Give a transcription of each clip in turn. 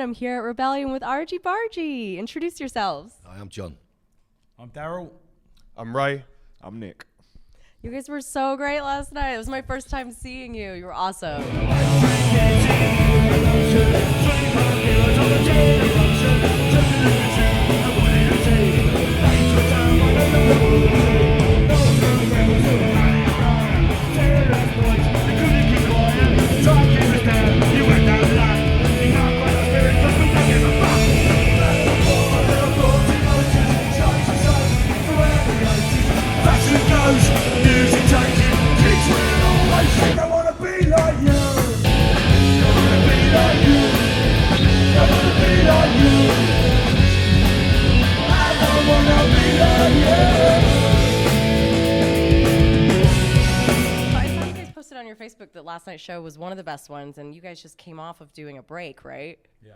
I'm here at Rebellion with Argy Bargy. Introduce yourselves. Hi, I'm John. I'm Daryl. I'm Ray. I'm Nick. You guys were so great last night. It was my first time seeing you. You were awesome. Facebook that last night's show was one of the best ones, and you guys just came off of doing a break, right? Yeah.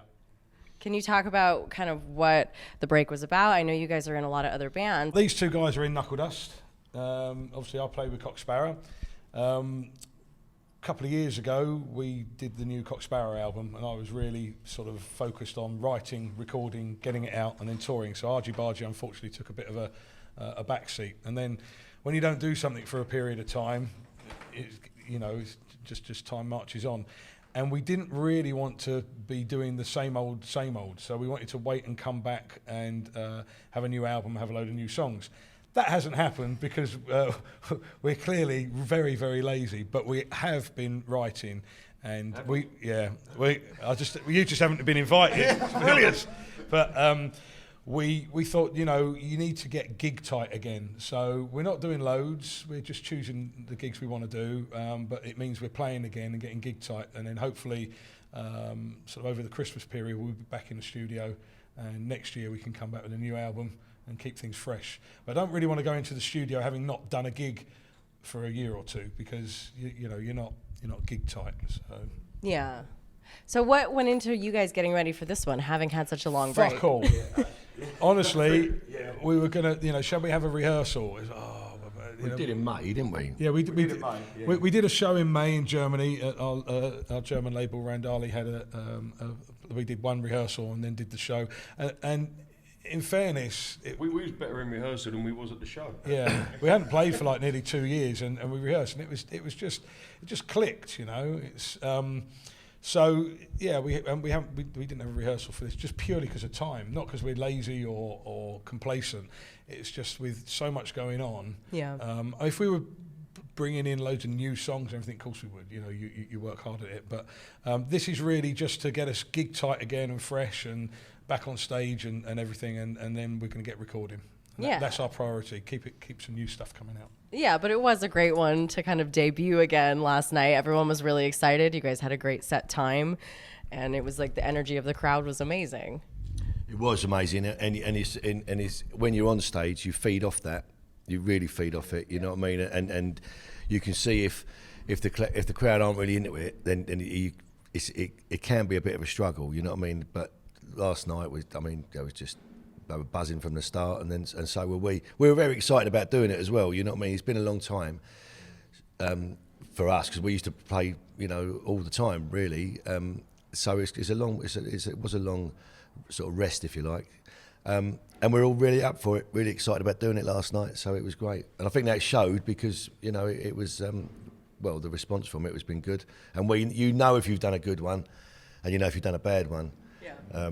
Can you talk about kind of what the break was about? I know you guys are in a lot of other bands. These two guys are in Knuckle Dust. Obviously, I play with Cock Sparrow. A couple of years ago, we did the new Cock Sparrow album, and I was really sort of focused on writing, recording, getting it out, and then touring. So Argy Bargy, unfortunately, took a bit of a backseat. And then when you don't do something for a period of time, it's just time marches on. And we didn't really want to be doing the same old. So we wanted to wait and come back and have a new album, have a load of new songs. That hasn't happened because we're clearly very, very lazy, but we have been writing, and you just haven't been invited. It's brilliant. But we thought, you need to get gig tight again. So we're not doing loads. We're just choosing the gigs we want to do. But it means we're playing again and getting gig tight. And then hopefully, sort of over the Christmas period, we'll be back in the studio. And next year we can come back with a new album and keep things fresh. But I don't really want to go into the studio having not done a gig for a year or two, because you're not gig tight. So yeah. So what went into you guys getting ready for this one, having had such a long break? Fuck all. Honestly, we were gonna, shall we have a rehearsal? We did in May, didn't we? Yeah, we did a show in May in Germany. At our German label, Randali, had we did one rehearsal and then did the show. And in fairness, we was better in rehearsal than we was at the show. Yeah, we hadn't played for like nearly 2 years, and we rehearsed, and it just clicked, It's so yeah, we didn't have a rehearsal for this just purely because of time, not because we're lazy or complacent. It's just with so much going on. Yeah. If we were bringing in loads of new songs and everything, of course we would. You work hard at it, but this is really just to get us gig tight again and fresh and back on stage and everything, and then we're going to get recording. Yeah. That's our priority. Keep some new stuff coming out. Yeah, but it was a great one to kind of debut again last night. Everyone was really excited. You guys had a great set time, and it was like the energy of the crowd was amazing. It was amazing, and it's when you're on stage, you feed off that. You really feed off it. You know what I mean? And you can see if the crowd aren't really into it, then it can be a bit of a struggle. You know what I mean? But last night they were buzzing from the start, and so were we. We were very excited about doing it as well. You know what I mean? It's been a long time for us, because we used to play, all the time, really. So it was a long sort of rest, if you like. And we're all really up for it, really excited about doing it last night. So it was great, and I think that showed, because it was the response from it has been good, and if you've done a good one, and if you've done a bad one. Yeah.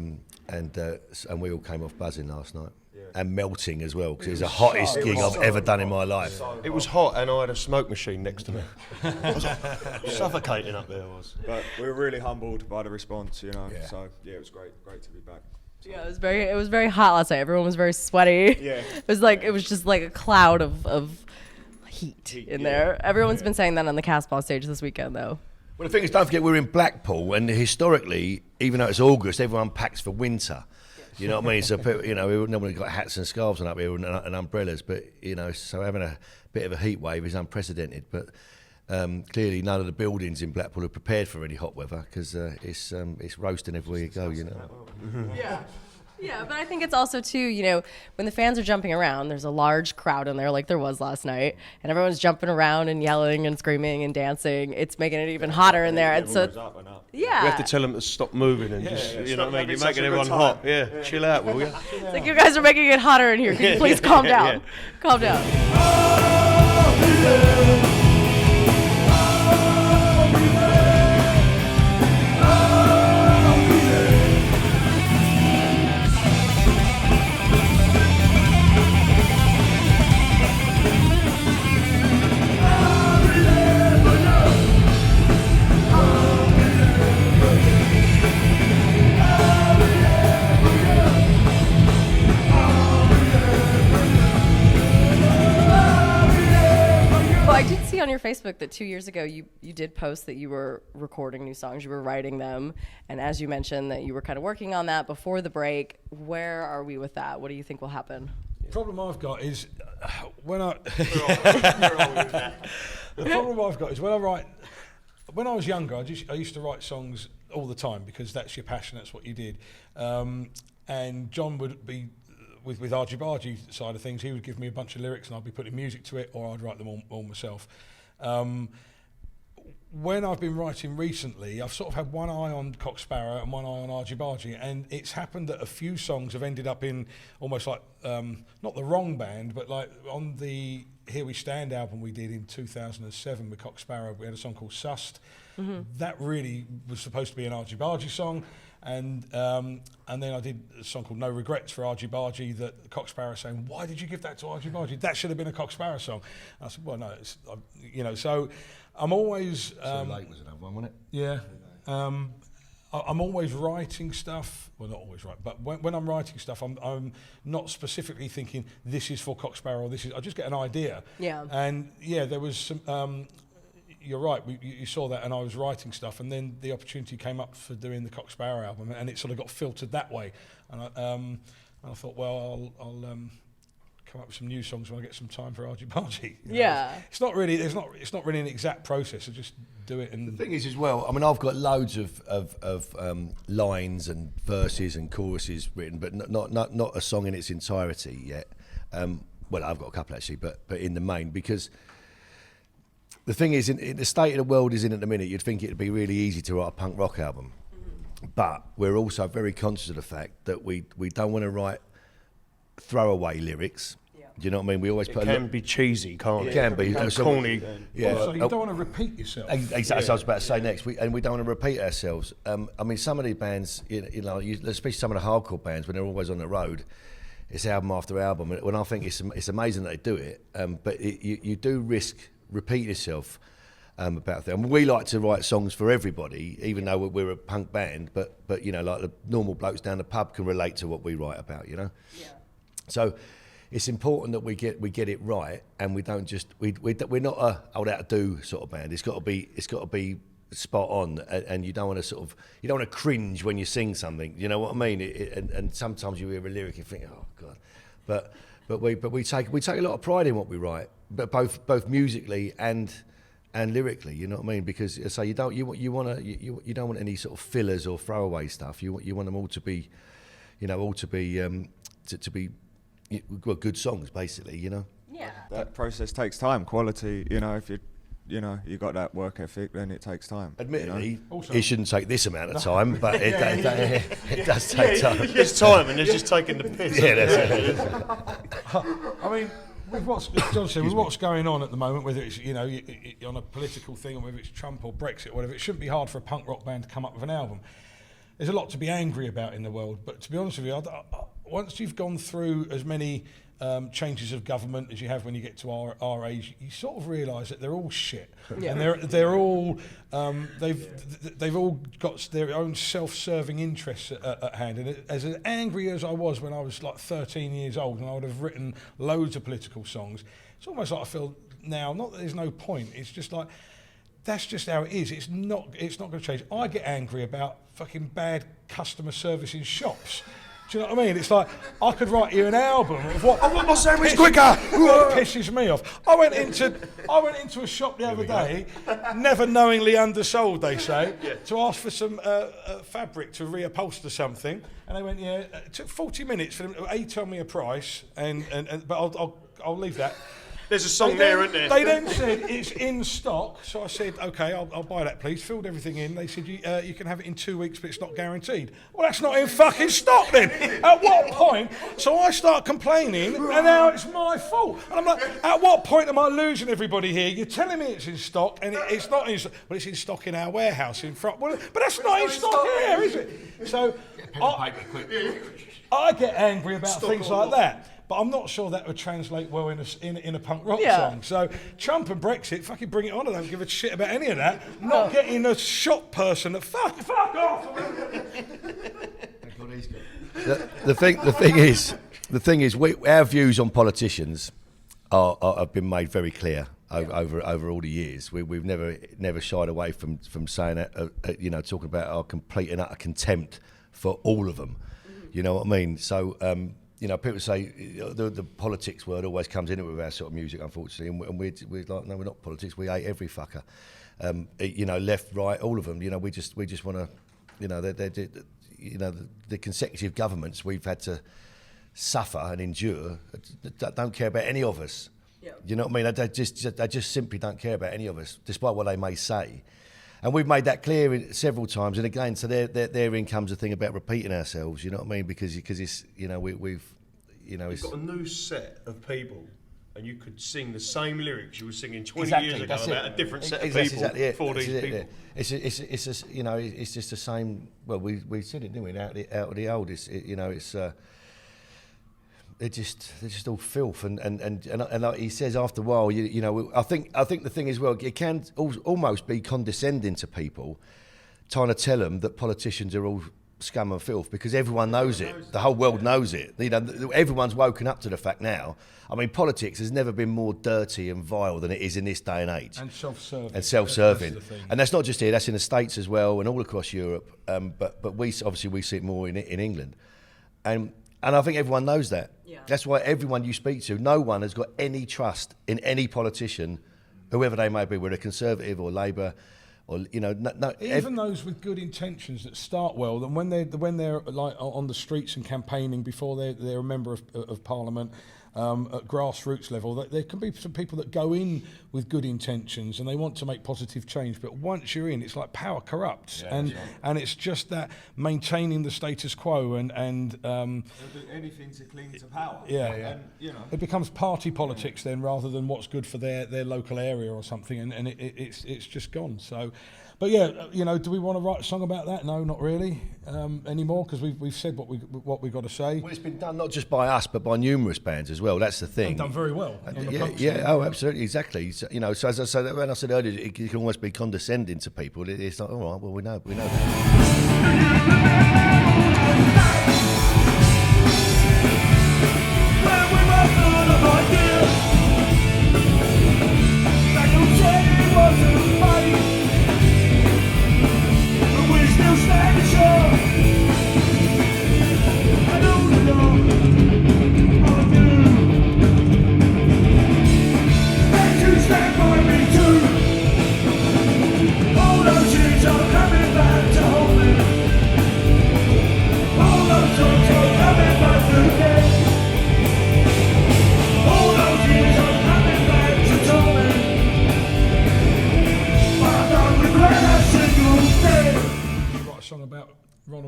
And we all came off buzzing last night, and melting as well, because it was the hottest gig I've ever done in my life. It was hot, and I had a smoke machine next to me. I was suffocating up there. But we were really humbled by the response, Yeah. So yeah, it was great to be back. So. Yeah, it was very hot last night. Everyone was very sweaty. Yeah. It was just like a cloud of heat in there. Everyone's been saying that on the Castball stage this weekend, though. Well, the thing is, don't forget, we're in Blackpool, and historically, even though it's August, everyone packs for winter. You know what I mean? So, we normally got hats and scarves on up here and umbrellas, but, so having a bit of a heat wave is unprecedented. But clearly, none of the buildings in Blackpool are prepared for any hot weather, because it's roasting everywhere you go, Yeah. Yeah, but I think it's also too, you know, when the fans are jumping around, there's a large crowd in there like there was last night, and everyone's jumping around and yelling and screaming and dancing. It's making it even hotter in there. And so, Up and up. yeah. We have to tell them to stop moving and just, you know what I mean? You're making everyone hot. Yeah, chill out, will you? It's like, you guys are making it hotter in here. Can you please calm down? Calm down. I did see on your Facebook that 2 years ago you did post that you were recording new songs, you were writing them, and as you mentioned that you were kind of working on that before the break. Where are we with that? What do you think will happen? The problem I've got is when I was younger, I used to write songs all the time because that's your passion, that's what you did. And John would be with Argy Bargy side of things, he would give me a bunch of lyrics and I'd be putting music to it, or I'd write them all myself. When I've been writing recently, I've sort of had one eye on Cock Sparrow and one eye on Argy Bargy, and it's happened that a few songs have ended up in almost like, not the wrong band, but like on the Here We Stand album we did in 2007 with Cock Sparrow, we had a song called Sussed. Mm-hmm. That really was supposed to be an Argy Bargy song. And then I did a song called No Regrets for Argy Bargy that Cock Sparrow saying, why did you give that to Argy Bargy? That should have been a Cock Sparrow song. And I said, well, no, it's, you know, so I'm always... So Late was another one, wasn't it? Yeah. I'm always writing stuff. Well, not always, right, but when I'm writing stuff, I'm not specifically thinking this is for Cock Sparrow or this is... I just get an idea. Yeah. And, yeah, there was some... you're right, you saw that, and I was writing stuff, and then the opportunity came up for doing the Cock Sparrow album, and it sort of got filtered that way. And I thought, well, I'll come up with some new songs when I get some time for Argy Bargy. Yeah. It's not really an exact process. I just do it. And the thing is, as well, I mean, I've got loads of lines and verses and choruses written, but not a song in its entirety yet. Well, I've got a couple actually, but in the main, because the thing is, in the state of the world is in at the minute, you'd think it'd be really easy to write a punk rock album. Mm-hmm. But we're also very conscious of the fact that we don't want to write throwaway lyrics. Yeah. Do you know what I mean? We always it can be cheesy, can't it? It can be. And corny. Yeah. Also, you don't want to repeat yourself. Exactly, that's what I was about to say next. We don't want to repeat ourselves. I mean, some of these bands, you know, especially some of the hardcore bands, when they're always on the road, it's album after album. When I think it's amazing that they do it, but you do risk repeat yourself about that. I mean, we like to write songs for everybody, even though we're a punk band. But you know, like the normal blokes down the pub can relate to what we write about. You know. Yeah. So it's important that we get it right, and we don't just we're not a old out to do sort of band. It's got to be spot on, and you don't want to cringe when you sing something. You know what I mean? And sometimes you hear a lyric and think, oh god, but we take a lot of pride in what we write. But both musically and lyrically, you know what I mean? Because so you don't want any sort of fillers or throwaway stuff. You want them all to be, you know, to be good songs, basically. You know. Yeah. That process takes time. Quality, you know, if you got that work ethic, then it takes time. Admittedly, you know? it shouldn't take this amount of time, but it does take time. It's time, and they're just taking the piss. Yeah, that's it. I mean, with what's going on at the moment, whether it's, you know, on a political thing, or whether it's Trump or Brexit or whatever, it shouldn't be hard for a punk rock band to come up with an album. There's a lot to be angry about in the world, but to be honest with you, once you've gone through as many changes of government as you have when you get to our age, you sort of realise that they're all shit, yeah. And they're all they've all got their own self-serving interests at hand. And as angry as I was when I was like 13 years old, and I would have written loads of political songs, it's almost like I feel now, not that there's no point, it's just like that's just how it is. It's not going to change. I get angry about fucking bad customer service in shops. Do you know what I mean? It's like, I could write you an album of what... I want my sandwich quicker! What pisses me off. I went into a shop the other day, never knowingly undersold, they say, to ask for some fabric to reupholster something. And they went, yeah, it took 40 minutes for them to tell me a price, but I'll leave that. There's a song there, isn't there? They then said it's in stock, so I said, okay, I'll buy that, please. Filled everything in. They said you can have it in 2 weeks, but it's not guaranteed. Well, that's not in fucking stock then. At what point? So I start complaining, and now it's my fault. And I'm like, at what point am I losing everybody here? You're telling me it's in stock, and it's not in stock. Well, it's in stock in our warehouse in front. Well, but that's not in stock here, is it? So I get angry about things like that. But I'm not sure that would translate well in a punk rock song. So Trump and Brexit, fucking bring it on. I don't give a shit about any of that. Not getting a shop person that fuck off. The thing is, our views on politicians have been made very clear over all the years. We've never shied away from saying that, talking about our complete and utter contempt for all of them. You know what I mean? So. People say the politics word always comes into it with our sort of music, unfortunately, and we're like, no, we're not politics. We hate every fucker, left, right, all of them. We just want to, the consecutive governments we've had to suffer and endure don't care about any of us. Yeah. You know what I mean? They just simply don't care about any of us, despite what they may say. And we've made that clear several times, and again, so therein comes the thing about repeating ourselves. You know what I mean? Because it's we've You've got a new set of people, and you could sing the same lyrics you were singing 20 exactly, years ago about a different set of people exactly for these people. Yeah. It's just it's just the same. Well, we said it, didn't we? Out of the old, they're just all filth, and like he says, after a while, I think the thing is, well, it can almost be condescending to people, trying to tell them that politicians are all scum and filth, because everyone knows it. The whole world knows it. Everyone's woken up to the fact now. I mean, politics has never been more dirty and vile than it is in this day and age. And self-serving. That's and that's not just here. That's in the States as well, and all across Europe. But we see it more in England, and I think everyone knows that. Yeah. That's why everyone you speak to, no one has got any trust in any politician, whoever they may be, whether Conservative or Labour, or even those with good intentions that start well. And when they're like on the streets and campaigning before they're a member of Parliament. At grassroots level, there can be some people that go in with good intentions and they want to make positive change, but once you're in, it's like power corrupts, and it's just that maintaining the status quo and they'll do anything to cling to power. And, it becomes party politics then, rather than what's good for their local area or something, and it's just gone. So. But do we want to write a song about that? No, not really anymore, because we've said what we got to say. Well, it's been done not just by us, but by numerous bands as well. That's the thing. And done very well. Oh, absolutely, exactly. So, so as I said, when I said earlier, it can almost be condescending to people. It's like, all right, well, we know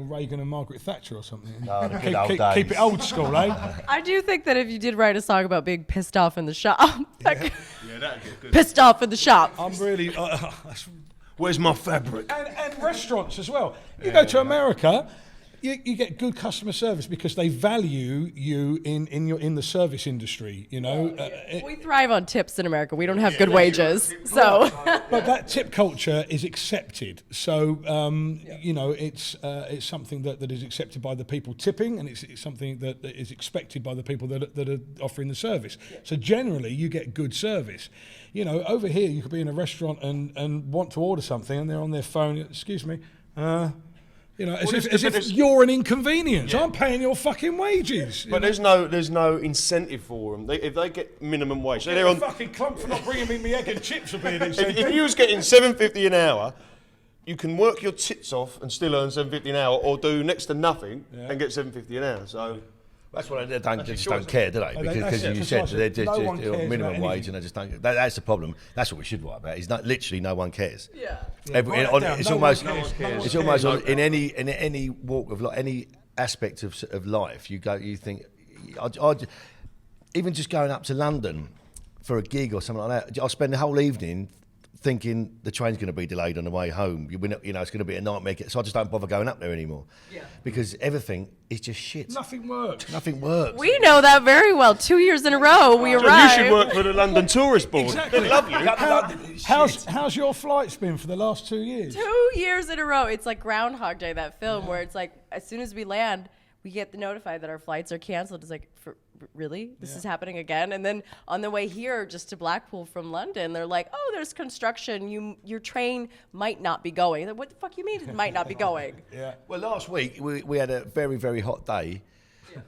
Reagan and Margaret Thatcher or something. No, keep it old school, eh? I do think that if you did write a song about being pissed off in the shop, that'd get good. Pissed off in the shop. I'm really. Where's my fabric? And restaurants as well. You go to America, you get good customer service because they value you in the service industry. We thrive on tips in America. We don't have good wages, so. But that tip culture is accepted. So it's something that is accepted by the people tipping, and it's something that is expected by the people that are offering the service. Yeah. So generally, you get good service. Over here, you could be in a restaurant and want to order something, and they're on their phone. Excuse me. You know, as if you're an inconvenience. I'm paying your fucking wages. But there's no incentive for them. If they get minimum wage, so they're on fucking clump for not bringing me my egg and chips. if you was getting $7.50 an hour, you can work your tits off and still earn $7.50 an hour, or do next to nothing and get $7.50 an hour. So. That's why they just don't care, do they? Because you said they're just minimum wage, and they just don't. That's the problem. That's what we should write about. It's not literally no one cares. Yeah. It's almost in any walk of life, any aspect of life. You think, even just going up to London for a gig or something like that. I'll spend the whole evening thinking the train's going to be delayed on the way home. You know, it's going to be a nightmare. So I just don't bother going up there anymore. Yeah. Because everything is just shit. Nothing works. Nothing works. We know that very well. 2 years in a row, we arrived. You should work for the London Tourist Board. Exactly. They love you. How's your flights been for the last 2 years? 2 years in a row. It's like Groundhog Day, that film, where it's like, as soon as we land, we get notified that our flights are canceled. It's like, really? This is happening again? And then on the way here, just to Blackpool from London, they're like, oh, there's construction. Your train might not be going. Like, what the fuck you mean it might not be going? Yeah. Well, last week we had a very, very hot day,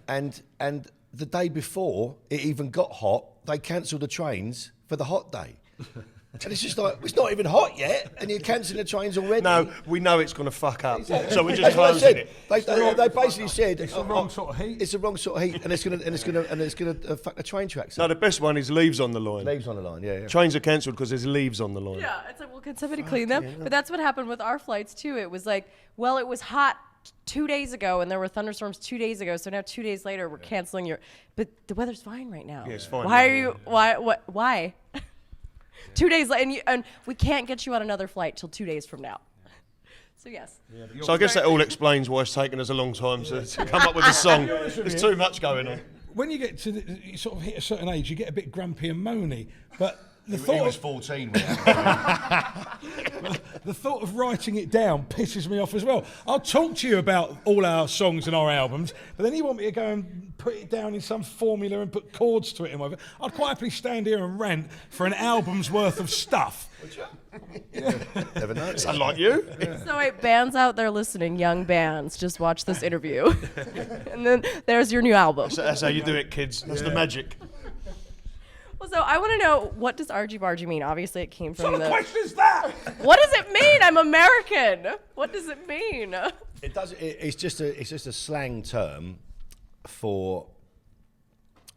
and the day before it even got hot, they cancelled the trains for the hot day. And it's just like, it's not even hot yet, and you're cancelling the trains already. No, we know it's going to fuck up, so we're just closing it. They basically said it's the wrong sort of heat. It's the wrong sort of heat, and it's gonna fuck the train tracks. No, the best one is leaves on the line. Leaves on the line, yeah. Trains are cancelled because there's leaves on the line. Yeah, it's like, well, can somebody clean them? But that's what happened with our flights too. It was like, well, it was hot 2 days ago, and there were thunderstorms 2 days ago. So now 2 days later, we're canceling your. But the weather's fine right now. Yeah, it's fine. Why are you? Why? 2 days later, and we can't get you on another flight till 2 days from now. So yes. Yeah, so I guess that all explains why it's taken us a long time to come up with a song. There's too much going on. When you get to you sort of hit a certain age, you get a bit grumpy and moany. But the He thought was of, 14. the thought of writing it down pisses me off as well. I'll talk to you about all our songs and our albums, but then you want me to go and put it down in some formula and put chords to it and whatever. I'd quite happily stand here and rant for an album's worth of stuff. Never noticed. Unlike you. So wait, bands out there listening, young bands, just watch this interview, and then there's your new album. That's how you do it, kids. That's the magic. Well, so I want to know, what does argy bargy mean? Obviously, it came from What sort of question is that? What does it mean? I'm American. What does it mean? It does. It's just a slang term for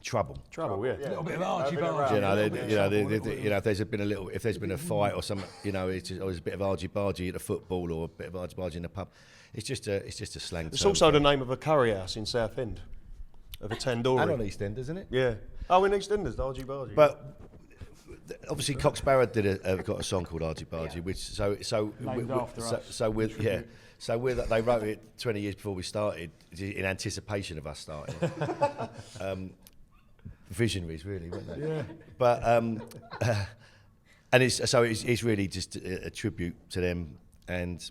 trouble. Trouble, yeah. A little bit of argy-bargy. If there's been a fight or something, it's just, or there's a bit of argy-bargy at the football or a bit of argy-bargy in the pub. It's just a slang term. It's also the name of a curry house in Southend, of a tandoori. And on East-End, isn't it? Yeah. Oh, in East-Enders, Argy Bargy. But obviously, Cock Sparrow got a song called Argy Bargy, which they wrote it 20 years before we started, in anticipation of us starting. Visionaries, really, weren't they? Yeah. But and it's really just a tribute to them, and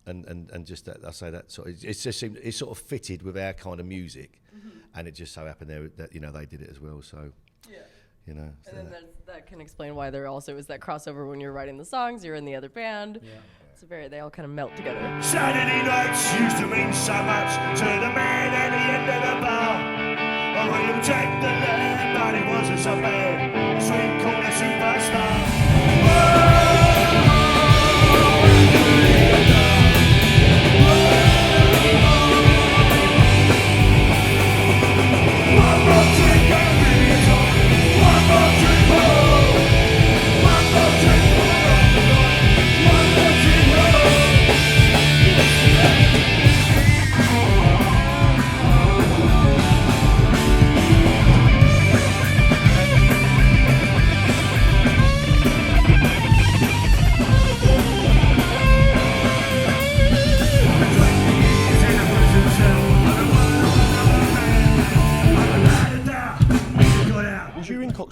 and just that I say that sort of, it's sort of fitted with our kind of music, and it just so happened that they did it as well. So and then that can explain why there also is that crossover when you're writing the songs, you're in the other band. Yeah. It's they all kind of melt together. Saturday nights used to mean so much to the man at the end of the bar. Oh, will you take the land, but he wasn't so bad. Sweet corner superstar.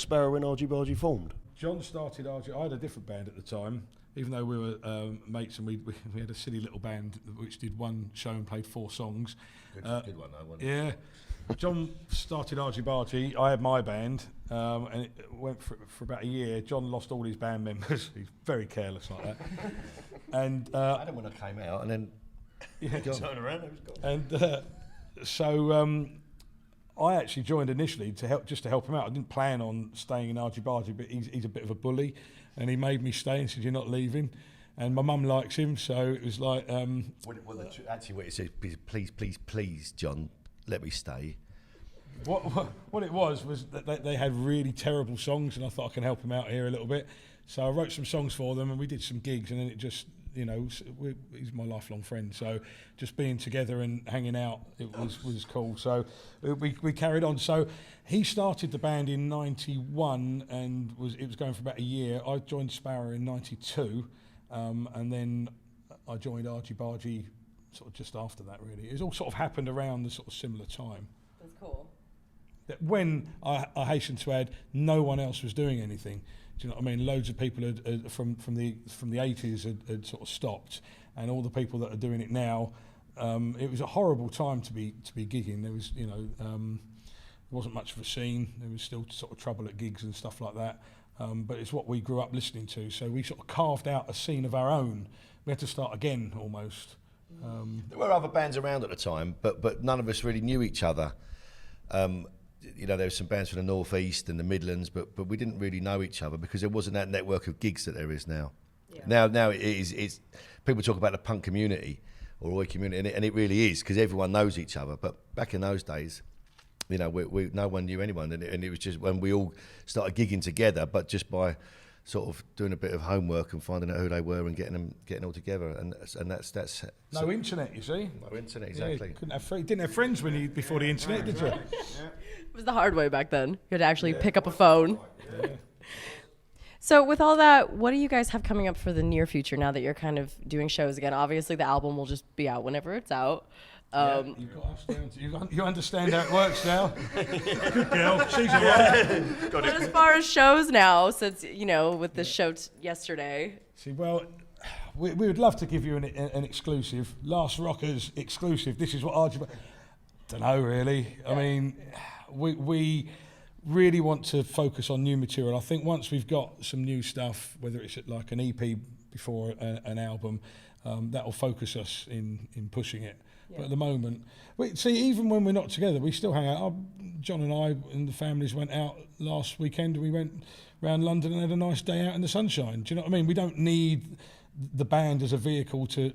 Sparrow when Argy Bargy formed? John started Argy. I had a different band at the time, even though we were mates, and we had a silly little band which did one show and played 4 songs. Good one, though, wasn't it? Yeah. John started Argy Bargy. I had my band, and it went for about a year. John lost all his band members. He's very careless like that. And I had him when I came out, and then Yeah. Turn around, it was gone. And so I actually joined initially to help him out. I didn't plan on staying in Argy Bargy, but he's a bit of a bully, and he made me stay and said, "You're not leaving." And my mum likes him, so it was like. Actually, what it says, please, John, let me stay. What it was that they had really terrible songs, and I thought I can help him out here a little bit. So I wrote some songs for them, and we did some gigs, and then it just, he's my lifelong friend. So just being together and hanging out, it was cool. So we carried on. So he started the band in '91, and it was going for about a year. I joined Sparrow in '92, and then I joined Argy Bargy sort of just after that. Really, it all sort of happened around the sort of similar time. That's cool. That when I hasten to add, no one else was doing anything. Do you know what I mean? Loads of people had from the 80s had sort of stopped, and all the people that are doing it now. It was a horrible time to be gigging. There was there wasn't much of a scene. There was still sort of trouble at gigs and stuff like that. But it's what we grew up listening to. So we sort of carved out a scene of our own. We had to start again almost. There were other bands around at the time, but none of us really knew each other. There were some bands from the North East and the Midlands, but we didn't really know each other because there wasn't that network of gigs that there is now. Yeah. Now it's people talk about the punk community or Oi community, and it really is because everyone knows each other. But back in those days, we no one knew anyone, and it was just when we all started gigging together, but just by sort of doing a bit of homework and finding out who they were and getting all together, and that's no internet, you see. No internet, exactly. Yeah, didn't have friends before the internet, did you? It was the hard way back then. You had to actually pick up a phone. Yeah. So with all that, what do you guys have coming up for the near future now that you're kind of doing shows again? Obviously, the album will just be out whenever it's out. You've got us down you understand how it works now. Good girl, she's all right. But as far as shows now, since, with the show yesterday. See, well, we would love to give you an exclusive. Last Rockers exclusive. This is what Argy... Don't know, really. Yeah. I mean, we really want to focus on new material. I think once we've got some new stuff, whether it's like an EP before an album, that will focus us in pushing it. Yeah. But at the moment, even when we're not together, we still hang out. John and I and the families went out last weekend. We went around London and had a nice day out in the sunshine. Do you know what I mean? We don't need the band as a vehicle to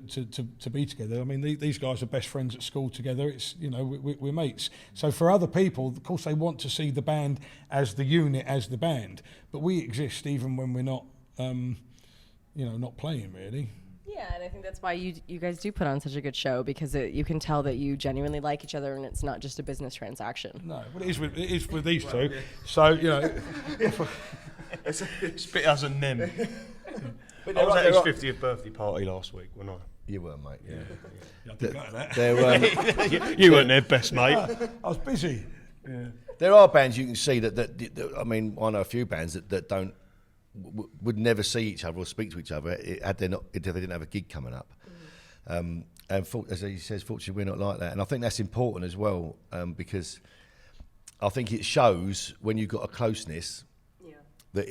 be together. I mean, these guys are best friends at school together. It's we're mates. So for other people, of course, they want to see the band as the unit, as the band. But we exist even when we're not, not playing really. Yeah, and I think that's why you guys do put on such a good show, because you can tell that you genuinely like each other and it's not just a business transaction. No, well, it is with these two. So it's a bit us and them. I was at his 50th birthday party last week, wasn't I? You were, mate. Yeah. I did that. You weren't there, best mate. I was busy. Yeah. There are bands you can see that I mean, I know a few bands that don't would never see each other or speak to each other if they didn't have a gig coming up. And as he says, fortunately, we're not like that. And I think that's important as well, because I think it shows when you've got a closeness that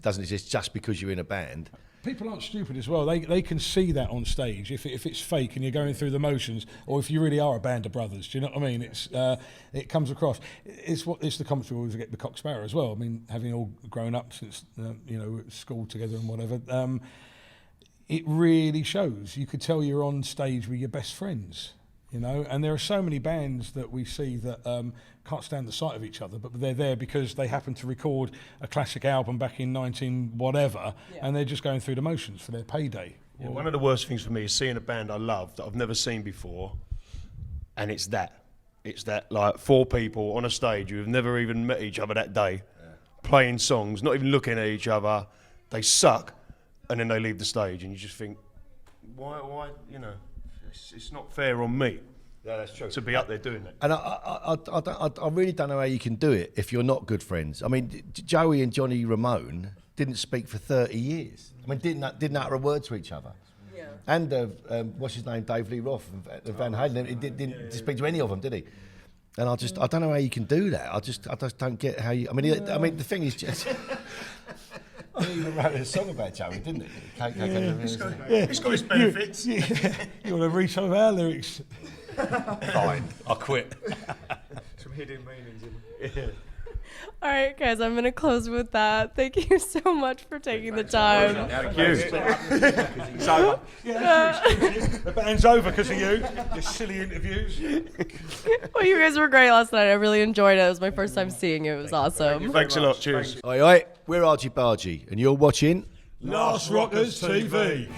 doesn't exist just because you're in a band. People aren't stupid as well. They can see that on stage if it's fake and you're going through the motions, or if you really are a band of brothers. Do you know what I mean? It comes across. It's the comments we always get with Cock Sparrow as well. I mean, having all grown up since school together and whatever, it really shows. You could tell you're on stage with your best friends. And there are so many bands that we see that can't stand the sight of each other, but they're there because they happen to record a classic album back in 19 whatever, and they're just going through the motions for their payday. Yeah, one of the worst things for me is seeing a band I love that I've never seen before, and it's that like 4 people on a stage who have never even met each other that day, playing songs, not even looking at each other. They suck, and then they leave the stage, and you just think, why, it's not fair on me. Yeah, that's true. To be up there doing that. And I really don't know how you can do it if you're not good friends. I mean, Joey and Johnny Ramone didn't speak for 30 years. I mean, didn't utter a word to each other. Yeah. And what's his name, Dave Lee Roth and Van Halen, he didn't speak to any of them, did he? And I don't know how you can do that. I just don't get how you. I mean, the thing is just. He even wrote a song about Joey, didn't he? It's got its benefits. You want to read some of our lyrics? Fine, I quit. Some hidden meanings in it. All right, guys, I'm going to close with that. Thank you so much for taking the time. Thank you. The band's over because of you. Your silly interviews. Well, you guys were great last night. I really enjoyed it. It was my first time seeing you. It was awesome. Thanks a lot. Cheers. Oi, we're Argy Bargy, and you're watching Last Rockers TV.